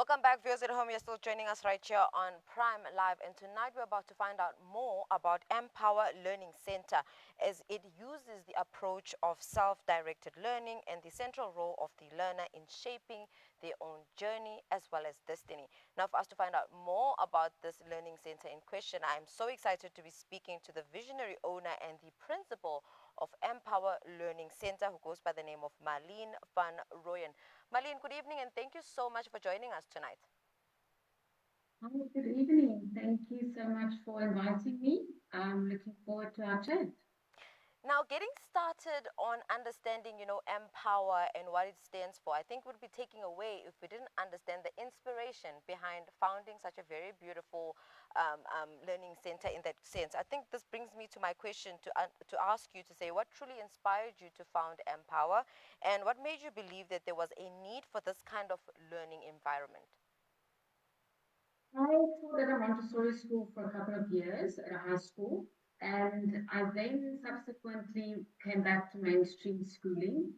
Welcome back, viewers at home. You're still joining us right here on Prime Live, and tonight we're about to find out more about MPower Learning Center as it uses the approach of self-directed learning and the central role of the learner in shaping their own journey as well as destiny. Now, for us to find out more about this learning center in question, I'm so excited to be speaking to the visionary owner and the principal of MPower Learning Center, who goes by the name of Marlene van Rooyen. Marlene, good evening, and thank you so much for joining us tonight. Hi, good evening. Thank you so much for inviting me. I'm looking forward to our chat. Now, getting started on understanding, MPower and what it stands for, I think would be taking away if we didn't understand the inspiration behind founding such a very beautiful learning center in that sense. I think this brings me to my question to ask you to say what truly inspired you to found MPower and what made you believe that there was a need for this kind of learning environment. I taught at a Montessori school for a couple of years at a high school, and I then subsequently came back to mainstream schooling,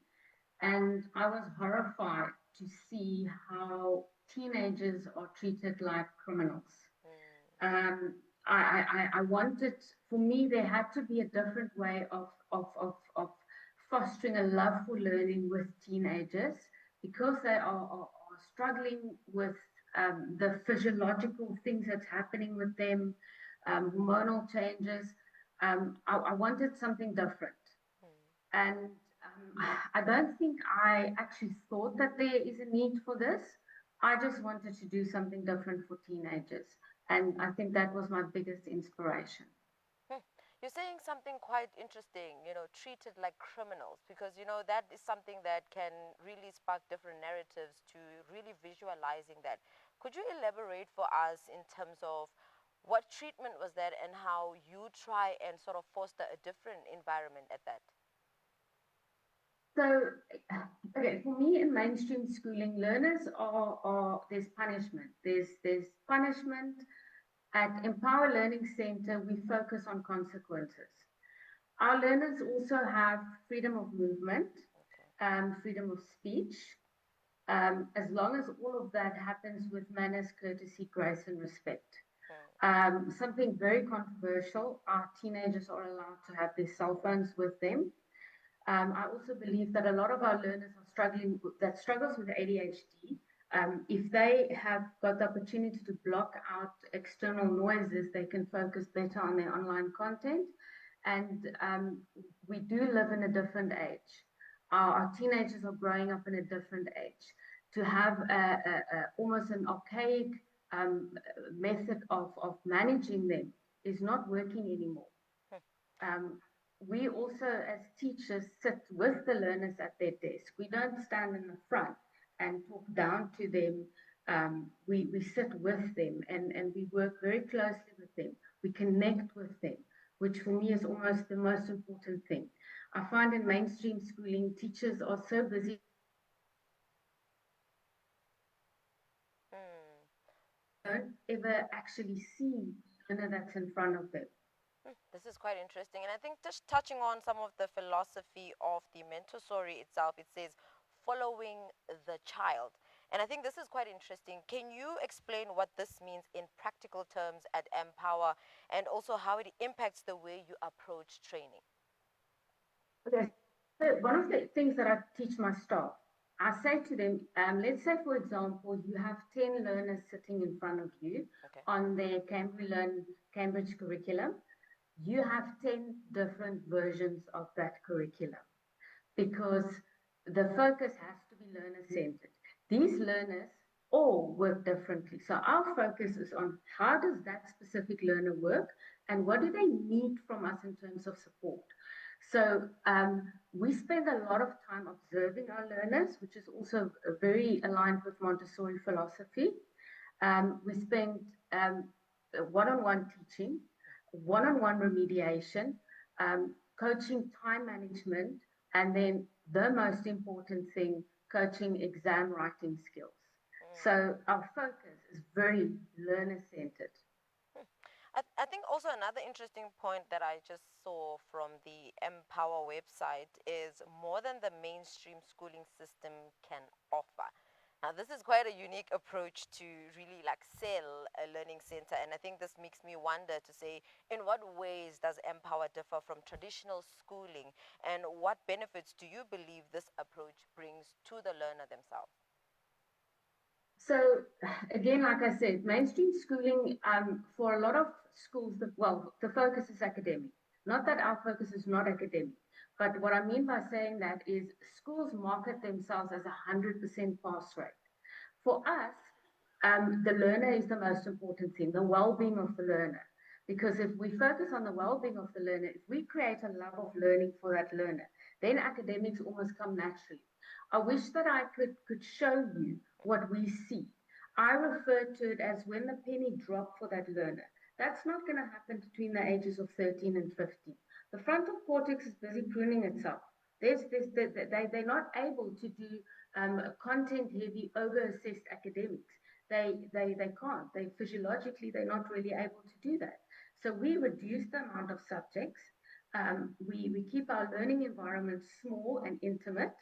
and I was horrified to see how teenagers are treated like criminals. I wanted, for me, there had to be a different way of fostering a love for learning with teenagers because they are struggling with the physiological things that's happening with them, hormonal changes. I wanted something different. And I don't think I actually thought that there is a need for this. I just wanted to do something different for teenagers. And I think that was my biggest inspiration. Hmm. You're saying something quite interesting, treated like criminals, because, that is something that can really spark different narratives to really visualizing that. Could you elaborate for us in terms of what treatment was that and how you try and sort of foster a different environment at that? So, okay, for me in mainstream schooling, learners are there's punishment. There's punishment. At Empower Learning Center, we focus on consequences. Our learners also have freedom of movement, Okay. freedom of speech, as long as all of that happens with manners, courtesy, grace, and respect. Something very controversial, our teenagers are allowed to have their cell phones with them. I also believe that a lot of our learners are that struggles with ADHD. If they have got the opportunity to block out external noises, they can focus better on their online content. And we do live in a different age. Our teenagers are growing up in a different age. To have almost an archaic method of managing them is not working anymore. Um, we also, as teachers, sit with the learners at their desk. We don't stand in the front and talk down to them. We sit with them and we work very closely with them. We connect with them, which for me is almost the most important thing. I find in mainstream schooling, teachers are so busy don't ever actually see the learner that's in front of them. This is quite interesting. And I think just touching on some of the philosophy of the Montessori itself, it says following the child. And I think this is quite interesting. Can you explain what this means in practical terms at Empower and also how it impacts the way you approach training? Okay. So one of the things that I teach my staff, I say to them, let's say, for example, you have 10 learners sitting in front of you Okay. on their Cambridge curriculum. You have 10 different versions of that curriculum because the focus has to be learner centered. These learners all work differently. So our focus is on how does that specific learner work and what do they need from us in terms of support. So we spend a lot of time observing our learners, which is also very aligned with Montessori philosophy. We spend one-on-one teaching, one-on-one remediation, coaching time management, and then the most important thing, coaching exam writing skills. So our focus is very learner centered. I think also another interesting point that I just saw from the Empower website is more than the mainstream schooling system can offer. Now, this is quite a unique approach to really like sell a learning center, and I think this makes me wonder to say, in what ways does MPower differ from traditional schooling, and what benefits do you believe this approach brings to the learner themselves? So again, like I said, mainstream schooling, for a lot of schools, the focus is academic. Not that our focus is not academic, but what I mean by saying that is schools market themselves as 100% pass rate. For us, the learner is the most important thing, the well-being of the learner. Because if we focus on the well-being of the learner, if we create a love of learning for that learner, then academics almost come naturally. I wish that I could show you what we see. I refer to it as when the penny dropped for that learner. That's not going to happen between the ages of 13 and 15. The frontal cortex is busy pruning itself. They're not able to do content heavy, over assessed academics. They can't. They physiologically, they're not really able to do that. So we reduce the amount of subjects. We keep our learning environment small and intimate.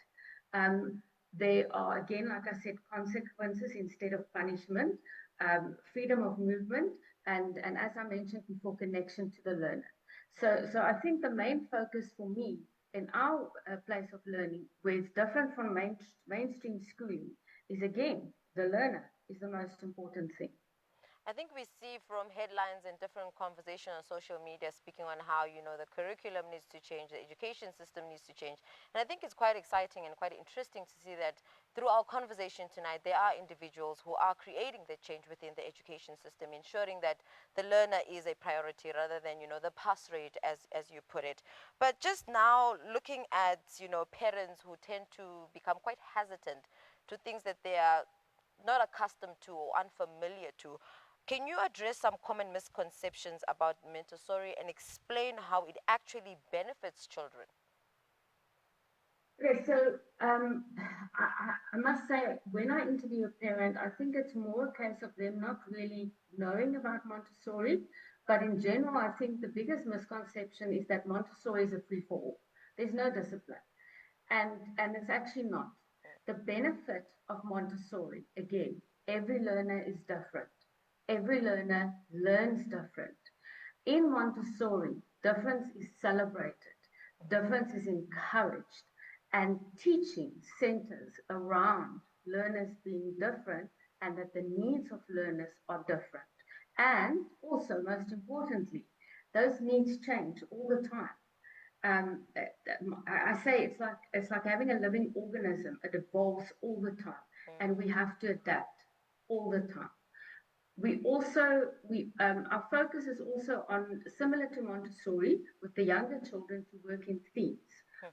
There are, again, like I said, consequences instead of punishment, freedom of movement, and as I mentioned before, connection to the learner. So I think the main focus for me in our place of learning, where it's different from mainstream schooling, is again, the learner is the most important thing. I think we see from headlines and different conversation on social media speaking on how, the curriculum needs to change, the education system needs to change. And I think it's quite exciting and quite interesting to see that through our conversation tonight, there are individuals who are creating the change within the education system, ensuring that the learner is a priority rather than, the pass rate, as you put it. But just now, looking at, parents who tend to become quite hesitant to things that they are not accustomed to or unfamiliar to. Can you address some common misconceptions about Montessori and explain how it actually benefits children? Okay, so I must say, when I interview a parent, I think it's more a case of them not really knowing about Montessori. But in general, I think the biggest misconception is that Montessori is a free for all. There's no discipline. And it's actually not. The benefit of Montessori, again, every learner is different. Every learner learns different. In Montessori, difference is celebrated, difference is encouraged, and teaching centers around learners being different and that the needs of learners are different. And also, most importantly, those needs change all the time. I say it's like having a living organism. It evolves all the time, and we have to adapt all the time. We also we Our focus is also on, similar to Montessori, with the younger children, to work in themes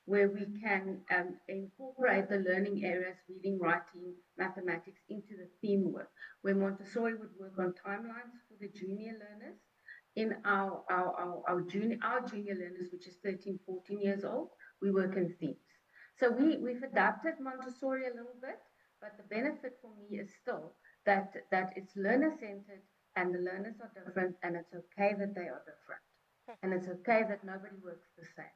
where we can incorporate the learning areas, reading, writing, mathematics, into the theme work, where Montessori would work on timelines for the junior learners. In our junior learners, which is 13, 14 years old, we work in themes. So we've adapted Montessori a little bit, but the benefit for me is still that it's learner centered and the learners are different, and it's okay that they are different, and it's okay that nobody works the same.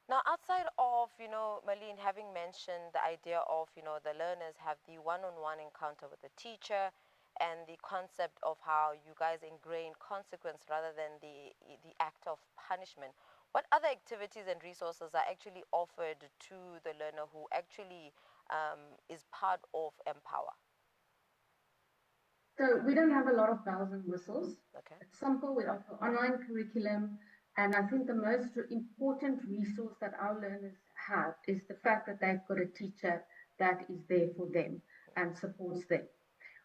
Now, outside of, Marlene having mentioned the idea of, the learners have the one-on-one encounter with the teacher and the concept of how you guys ingrain consequence rather than the act of punishment, what other activities and resources are actually offered to the learner who actually is part of MPower? So we don't have a lot of bells and whistles. Okay. It's simple. We offer online curriculum. And I think the most important resource that our learners have is the fact that they've got a teacher that is there for them and supports them.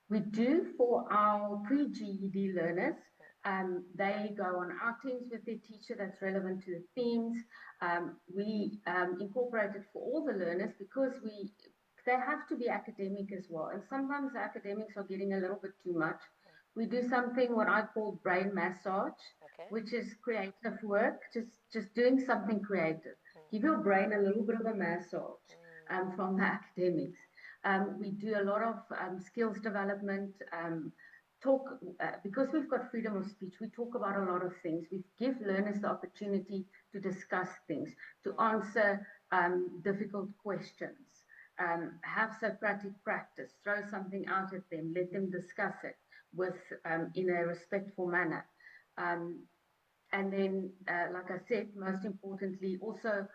We do, for our pre-GED learners, they go on outings with their teacher that's relevant to the themes. We incorporate it for all the learners because they have to be academic as well. And sometimes the academics are getting a little bit too much. We do something what I call brain massage, Okay. which is creative work, just doing something creative. Give your brain a little bit of a massage from the academics. We do a lot of skills development, talk, because we've got freedom of speech, we talk about a lot of things. We give learners the opportunity to discuss things, to answer difficult questions. have Socratic practice, throw something out at them, let them discuss it with in a respectful manner. Um, and then, like I said, most importantly, also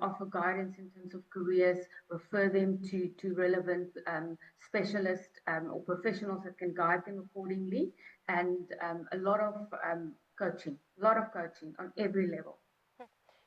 offer guidance in terms of careers, refer them to relevant specialists or professionals that can guide them accordingly, and a lot of coaching on every level.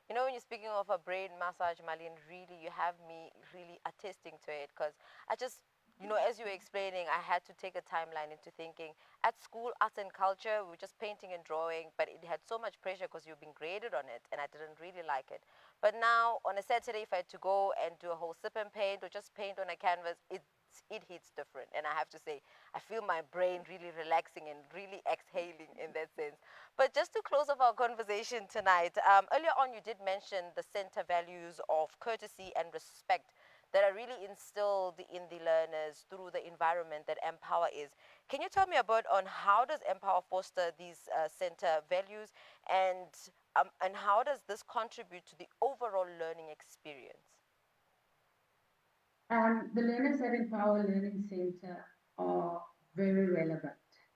You know, when you're speaking of a brain massage, Marlene, really, you have me really attesting to it because I just, as you were explaining, I had to take a timeline into thinking at school, arts and culture, we were just painting and drawing, but it had so much pressure because you've been graded on it, and I didn't really like it. But now, on a Saturday, if I had to go and do a whole sip and paint or just paint on a canvas, it hits different. And I have to say, I feel my brain really relaxing and really exhaling in that sense. But just to close off our conversation tonight, earlier on you did mention the center values of courtesy and respect that are really instilled in the learners through the environment that MPower is. Can you tell me about on how does MPower foster these center values and how does this contribute to the overall learning experience? The learners at Empower Learning Center are very relevant.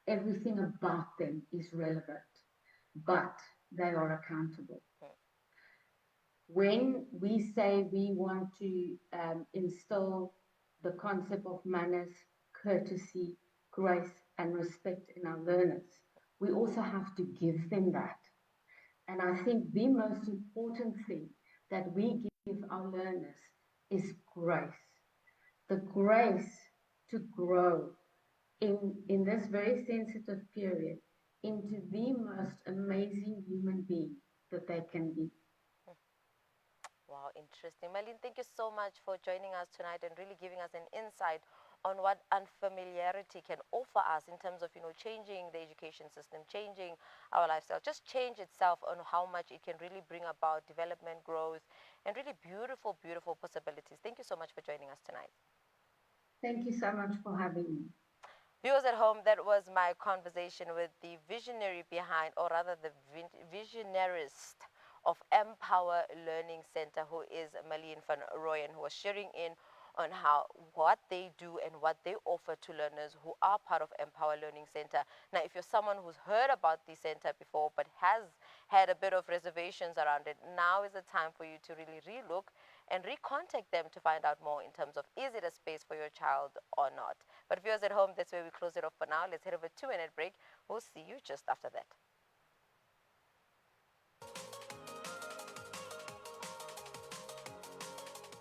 Everything about them is relevant, but they are accountable. When we say we want to instill the concept of manners, courtesy, grace, and respect in our learners, we also have to give them that. And I think the most important thing that we give our learners is grace. The grace to grow in this very sensitive period into the most amazing human being that they can be. Wow, interesting. Marlene, thank you so much for joining us tonight and really giving us an insight on what unfamiliarity can offer us in terms of, changing the education system, changing our lifestyle, just change itself on how much it can really bring about development, growth, and really beautiful, beautiful possibilities. Thank you so much for joining us tonight. Thank you so much for having me. Viewers at home, that was my conversation with the visionary behind, or rather the visionarist of MPower Learning Center, who is Marlene van Rooyen, who was sharing in on how what they do and what they offer to learners who are part of MPower Learning Center. Now, if you're someone who's heard about the center before but has had a bit of reservations around it, now is the time for you to really relook and recontact them to find out more in terms of is it a space for your child or not. But viewers at home, that's where we close it off for now. Let's head over to a 2-minute break. We'll see you just after that.